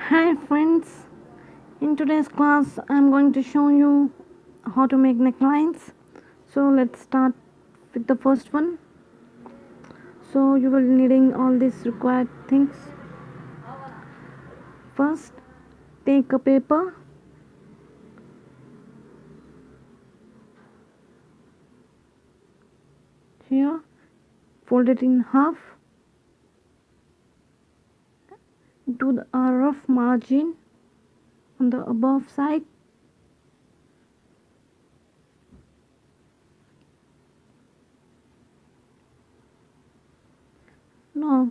Hi friends, in today's class I'm going to show you how to make necklines. So let's start with the first one. So you will be needing all these required things. First, take a paper, here, fold it in half, do a rough margin on the above side. Now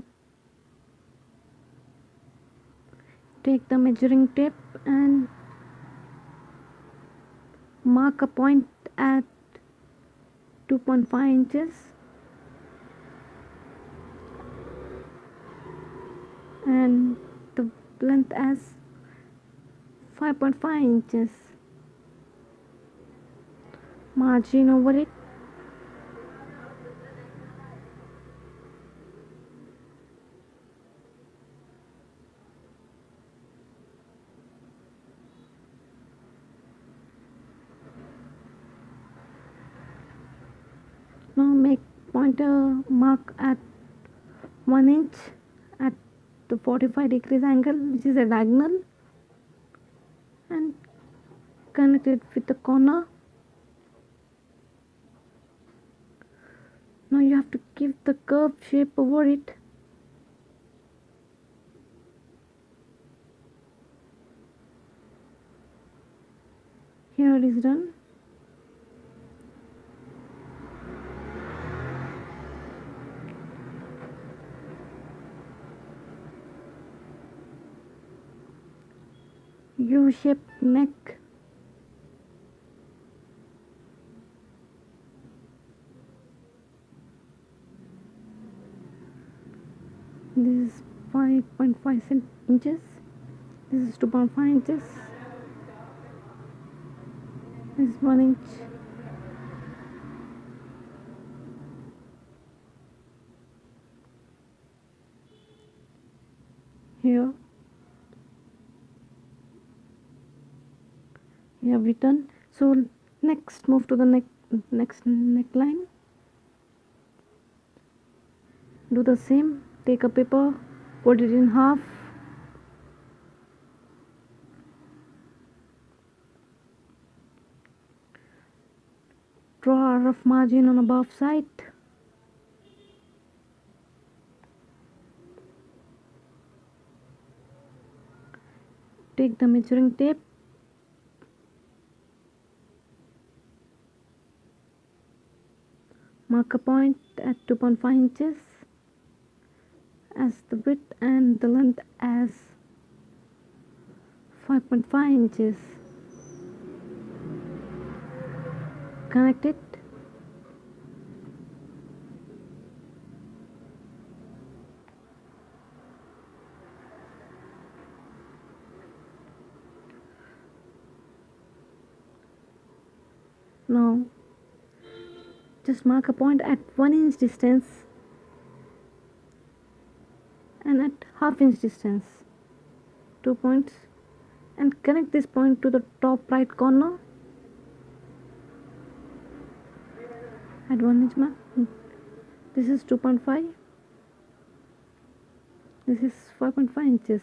take the measuring tape and mark a point at 2.5 inches and the length as 5.5 inches. Margin over it. Now make pointer mark at 1 inch at the 45 degrees angle, which is a diagonal, and connect it with the corner. Now you have to give the curved shape over it. Here it is done. U-shaped neck. This is 5.5 inches. This is 2.5 inches. This is 1 inch. Here you have written. So next move to the next neckline. Do the same. Take a paper, fold it in half, draw a rough margin on above side, take the measuring tape, mark a point at 2.5 inches as the width and the length as 5.5 inches. Connect it. Now just mark a point at 1 inch distance and at half inch distance, 2 points, and connect this point to the top right corner at 1 inch mark. This is 2.5, this is 5.5 inches,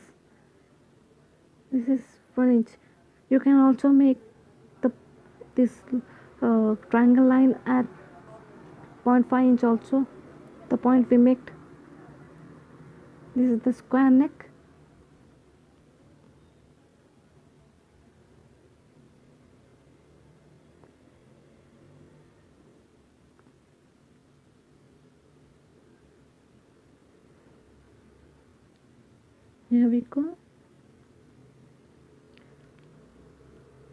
this is 1 inch. You can also make the this triangle line at 0.5 inch also, the point we made. This is the square neck. Here we go.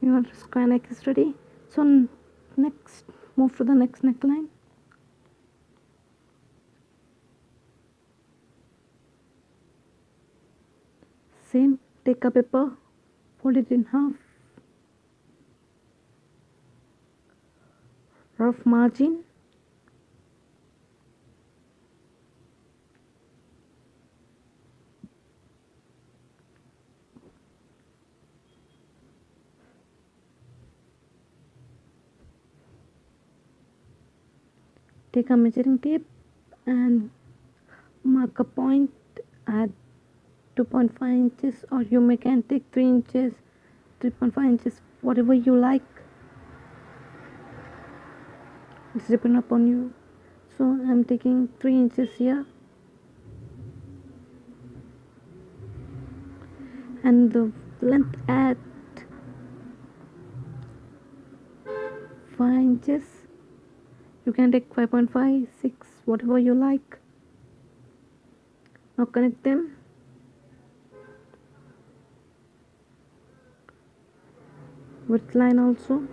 Your square neck is ready. So next move to the next neckline. Same, take a paper, fold it in half, rough margin, take a measuring tape and mark a point at 2.5 inches, or you may can take 3 inches, 3.5 inches, whatever you like. It's depend upon you. So I'm taking 3 inches here, and the length at 5 inches. You can take 5.5, 6, whatever you like. Now connect them. Width line also.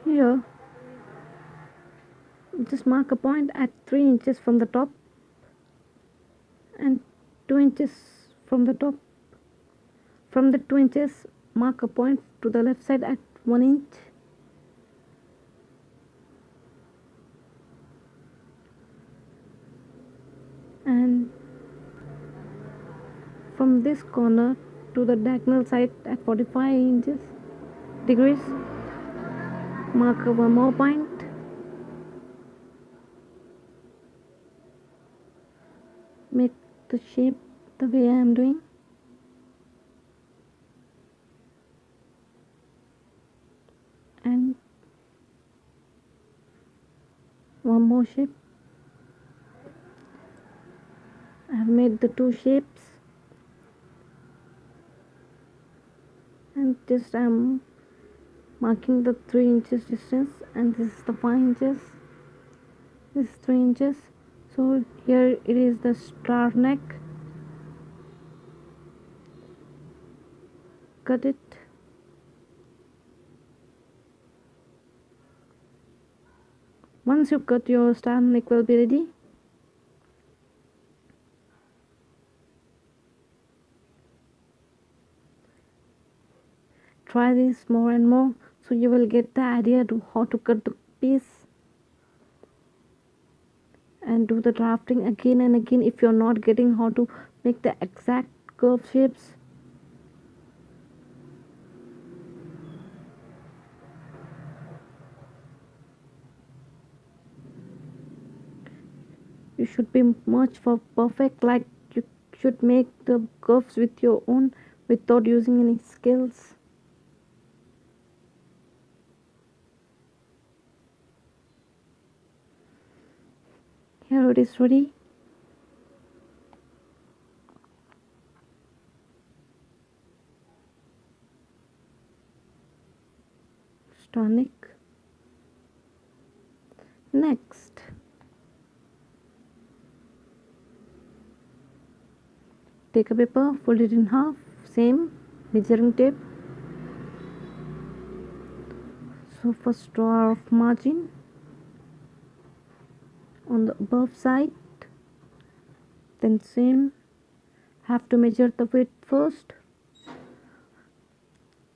Here, just mark a point at 3 inches from the top and 2 inches from the top. From the 2 inches, mark a point to the left side at 1 inch. And from this corner to the diagonal side at 45 degrees, mark one more point. Make the shape the way I am doing. And one more shape. I have made the two shapes, and just I am marking the 3 inches distance, and this is the 5 inches, this is 3 inches. So here it is the star neck. Cut it. Once you cut, your star neck will be ready. Try this more and more, so you will get the idea to how to cut the piece, and do the drafting again and again if you're not getting how to make the exact curve shapes. You should be much for perfect, like you should make the curves with your own without using any skills. Here it is ready. Star neck. Next, take a paper, fold it in half, same measuring tape. So first draw off margin on the above side, then same, have to measure the width first.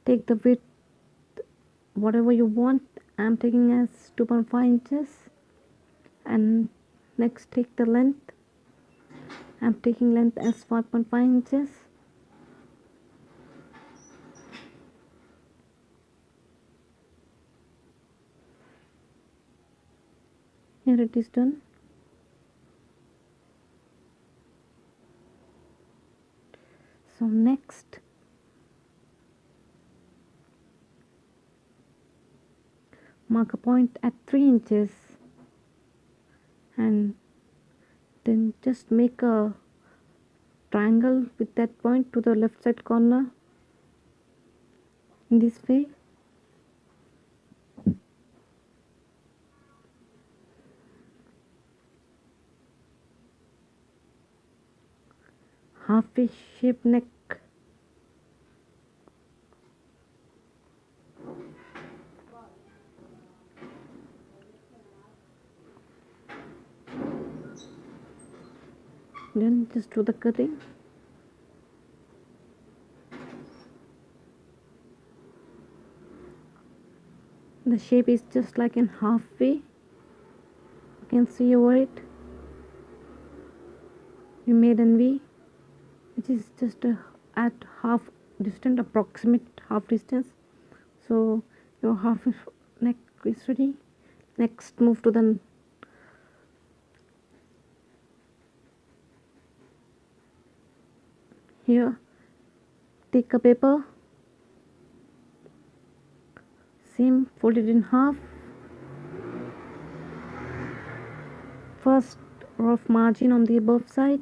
Take the width whatever you want. I'm taking as 2.5 inches, and next take the length. I'm taking length as 5.5 inches. Here it is done. So next, mark a point at 3 inches, and then just make a triangle with that point to the left side corner in this way. Half fish shape neck. Then just do the cutting. The shape is just like in halfway. You can see over it. We made an V, which is just at half distance, approximate half distance. So your half neck is ready. Next, move to the here. Take a paper, same, fold it in half. First rough margin on the above side.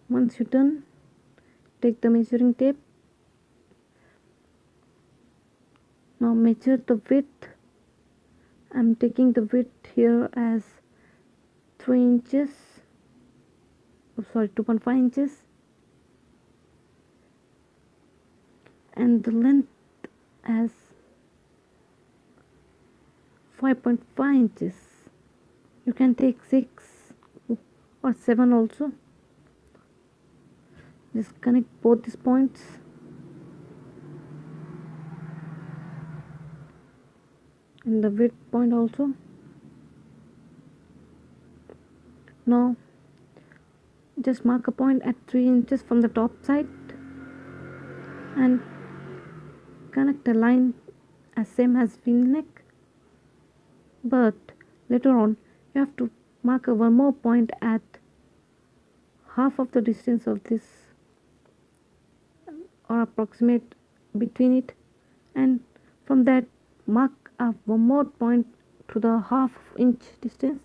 Once you're done, take the measuring tape. Now measure the width. I'm taking the width here as 3 inches. Oh, sorry, 2.5 inches. And the length as 5.5 inches. You can take 6 or 7 also. Just connect both these points. And the width point also. Now just mark a point at 3 inches from the top side and connect a line as same as v-neck, but later on you have to mark a one more point at half of the distance of this or approximate between it, and from that mark a one more point to the half-inch distance.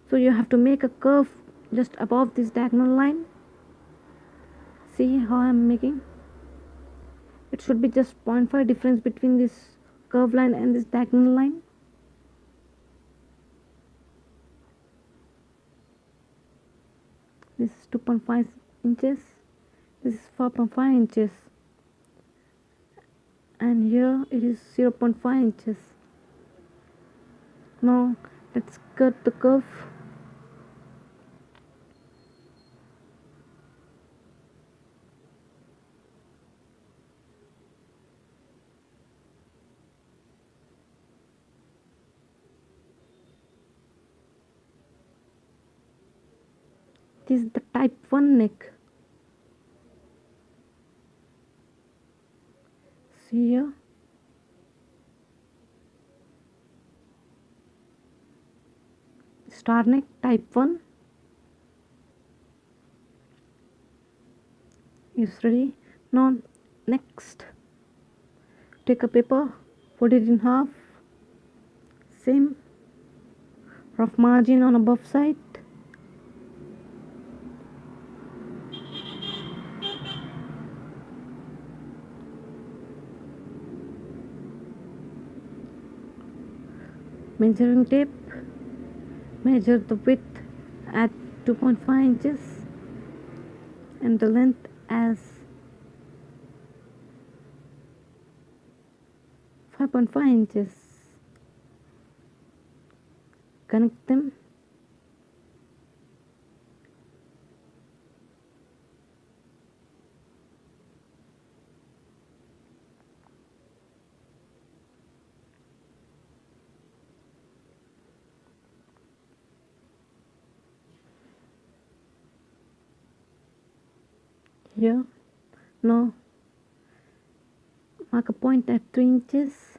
So you have to make a curve just above this diagonal line. See how I am making? It should be just 0.5 difference between this curve line and this diagonal line. This is 2.5 inches, this is 4.5 inches, and here it is 0.5 inches. Now let's cut the curve. This is the type 1 neck. See here, star neck, type 1 is ready. Now next, take a paper, fold it in half, same rough margin on above side. Measuring tape, measure the width at 2.5 inches and the length as 5.5 inches. Connect them. Here, now mark a point at 3 inches,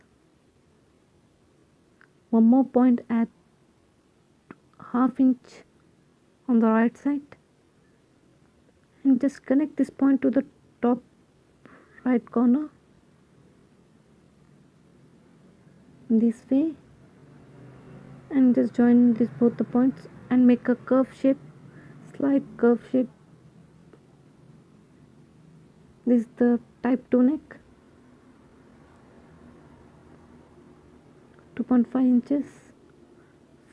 one more point at half inch on the right side, and just connect this point to the top right corner in this way, and just join these both the points and make a curve shape, slight curve shape. This is the type 2 neck, 2.5 inches,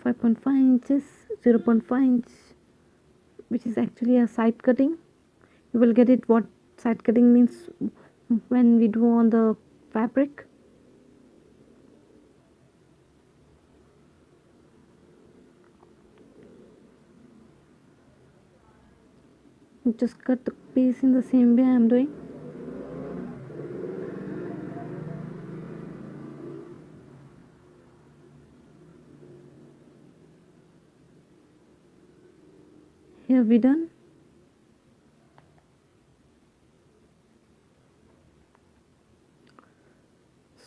5.5 inches, 0.5 inch, which is actually a side cutting. You will get it what side cutting means when we do on the fabric. Just cut the piece in the same way I am doing. Here we done.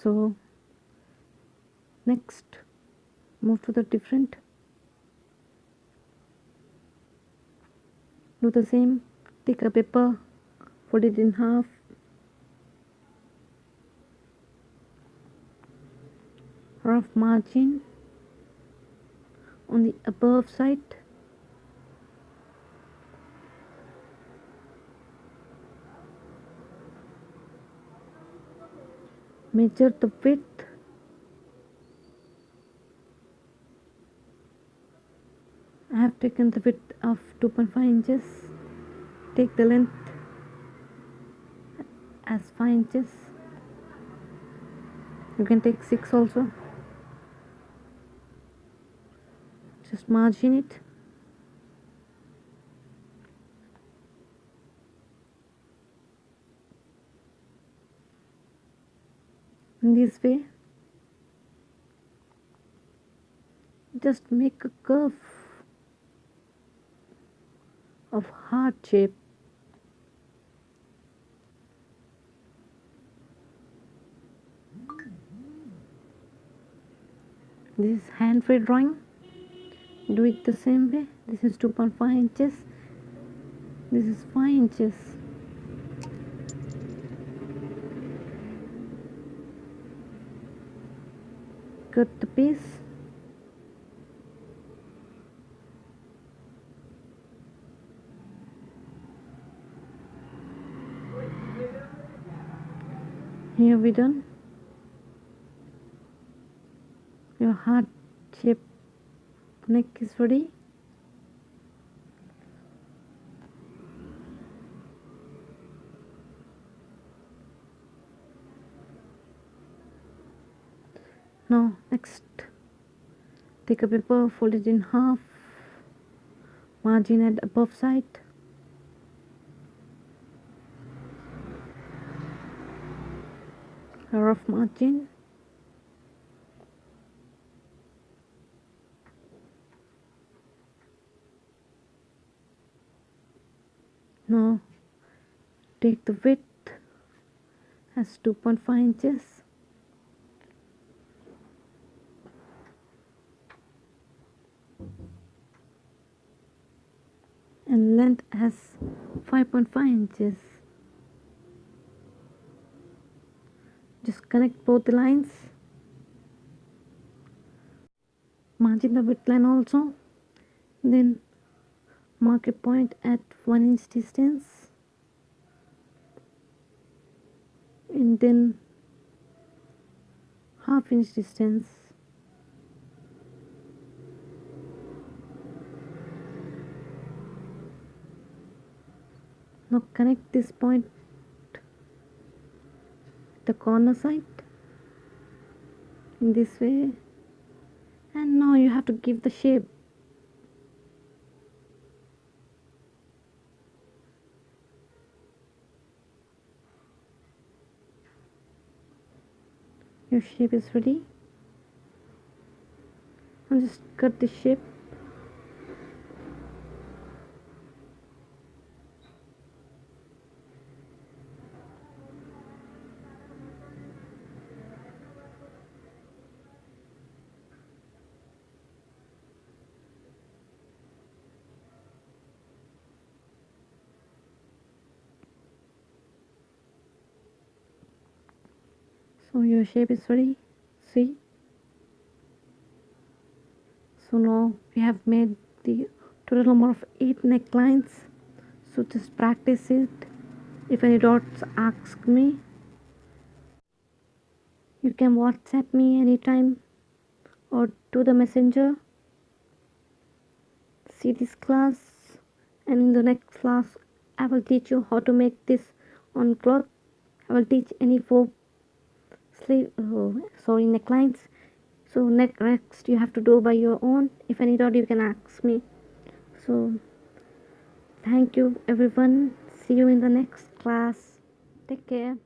So next, move to the different. Do the same. Take a paper, fold it in half. Rough margin on the above side. Measure the width. I have taken the width of 2.5 inches. Take the length as 5 inches. You can take 6 also. Just margin it. In this way, just make a curve of heart shape. This is hand free drawing. Do it the same way. This is 2.5 inches. This is 5 inches. Cut the piece. Here we done. Your heart shape neck is ready. Now next, take a paper, fold it in half, margin at above side. A rough margin. Now take the width as 2.5 inches. And length as 5.5 inches. Just connect both the lines. Margin the width line also. Then mark a point at 1 inch distance. And then half inch distance. Now connect this point the corner side in this way, and now you have to give the shape. Your shape is ready. I'll just cut the shape. So your shape is ready. See? So now we have made the total number of 8 necklines. So just practice it. If any doubts, ask me. You can WhatsApp me anytime or to the messenger. See this class, and in the next class I will teach you how to make this on cloth. I will teach any 4 necklines. So next you have to do by your own. If any doubt, you can ask me. So thank you everyone. See you in the next class. Take care.